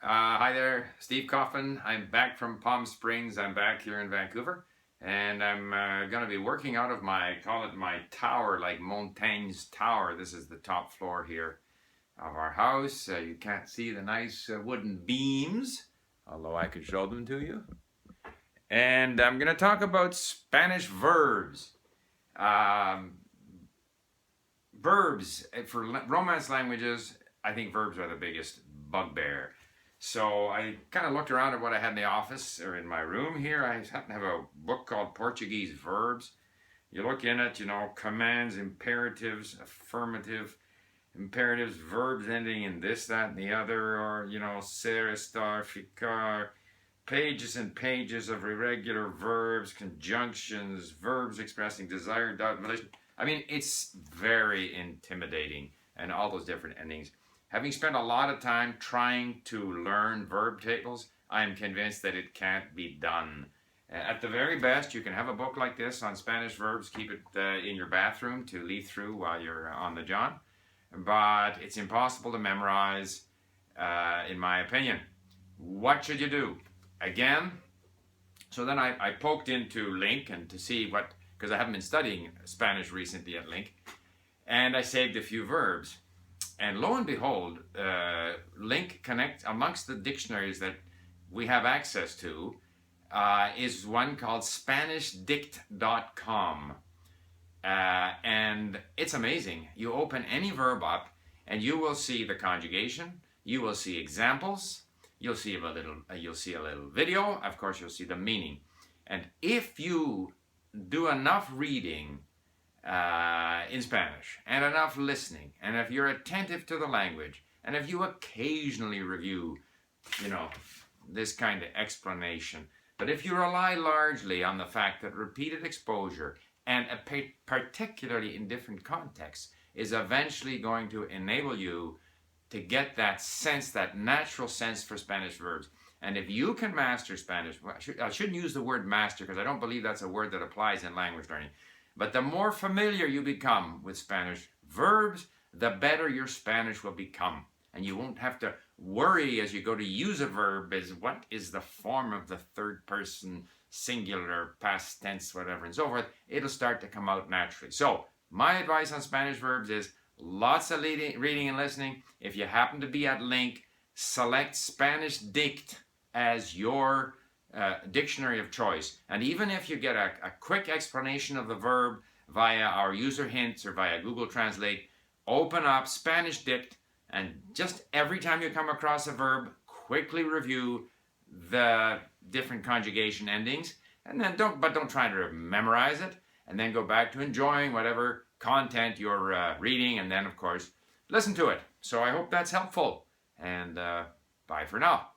Hi there, Steve Kaufmann. I'm back from Palm Springs. I'm back here in Vancouver, and I'm going to be working out of my tower, like Montaigne's tower. This is the top floor here of our house. You can't see the nice wooden beams, although I could show them to you. And I'm going to talk about Spanish verbs. Verbs, for Romance languages, I think verbs are the biggest bugbear. So I kind of looked around at what I had in the office or in my room here. I happen to have a book called Portuguese Verbs. You look in it, commands, imperatives, affirmative, imperatives, verbs ending in this, that, and the other, or, ser, estar, ficar, pages and pages of irregular verbs, conjunctions, verbs expressing desire, doubt, volition. I mean, it's very intimidating, and all those different endings. Having spent a lot of time trying to learn verb tables, I am convinced that it can't be done. At the very best, you can have a book like this on Spanish verbs, keep it in your bathroom to leaf through while you're on the john. But it's impossible to memorize, in my opinion. What should you do? Again, so then I poked into LingQ and to see what, because I haven't been studying Spanish recently at LingQ, and I saved a few verbs. And lo and behold, LingQ connect amongst the dictionaries that we have access to is one called SpanishDict.com. And it's amazing. You open any verb up and you will see the conjugation, you will see examples, you'll see a little video, of course you'll see the meaning. And if you do enough reading in Spanish and enough listening, and if you're attentive to the language, and if you occasionally review, this kind of explanation, but if you rely largely on the fact that repeated exposure, and particularly in different contexts, is eventually going to enable you to get that sense, that natural sense for Spanish verbs. And if you can master Spanish, I shouldn't use the word master because I don't believe that's a word that applies in language learning. But the more familiar you become with Spanish verbs, the better your Spanish will become. And you won't have to worry as you go to use a verb is what is the form of the third person, singular, past tense, whatever, and so forth. It'll start to come out naturally. So my advice on Spanish verbs is lots of reading and listening. If you happen to be at LingQ, select Spanish Dict as your dictionary of choice. And even if you get a quick explanation of the verb via our user hints or via Google Translate, open up Spanish Dict, and just every time you come across a verb, quickly review the different conjugation endings, and then don't try to memorize it, and then go back to enjoying whatever content you're reading, and then of course listen to it. So I hope that's helpful, and bye for now.